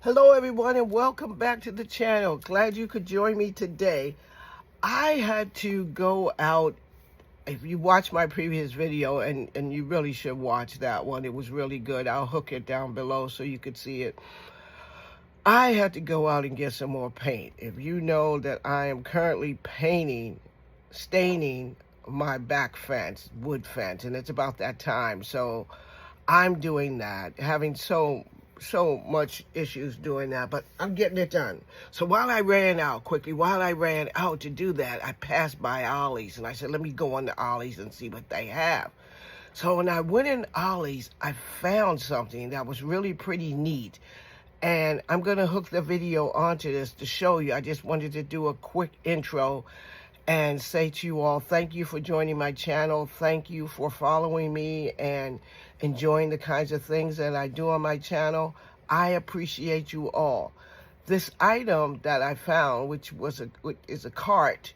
Hello everyone and welcome back to the channel. Glad you could join me today. I had to go out. If you watched my previous video, and you really should watch that one, it was really good. I'll hook it down below so you could see it. I had to go out and get some more paint. If you know that I am currently staining my back fence, wood fence, and it's about that time. So I'm doing that, having so much issues doing that, but I'm getting it done. So while I ran out to do that, I passed by Ollies, and I said, let me go on to Ollies and see what they have. So when I went in Ollies, I found something that was really pretty neat, and I'm gonna hook the video onto this to show you. I just wanted to do a quick intro and say to you all, thank you for joining my channel. Thank you for following me and enjoying the kinds of things that I do on my channel. I appreciate you all. This item that I found, which is a cart,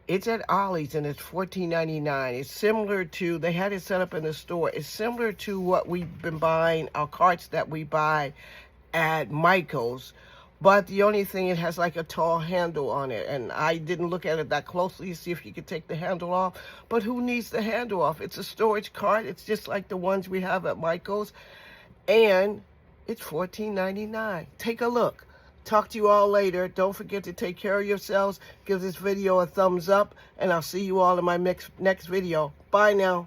it's at Ollie's and it's $14.99. It's similar to, they had it set up in the store. It's similar to what we've been buying, our carts that we buy at Michael's. But the only thing, it has like a tall handle on it. And I didn't look at it that closely to see if you could take the handle off. But who needs the handle off? It's a storage cart. It's just like the ones we have at Michael's. And it's $14.99. Take a look. Talk to you all later. Don't forget to take care of yourselves. Give this video a thumbs up. And I'll see you all in my next video. Bye now.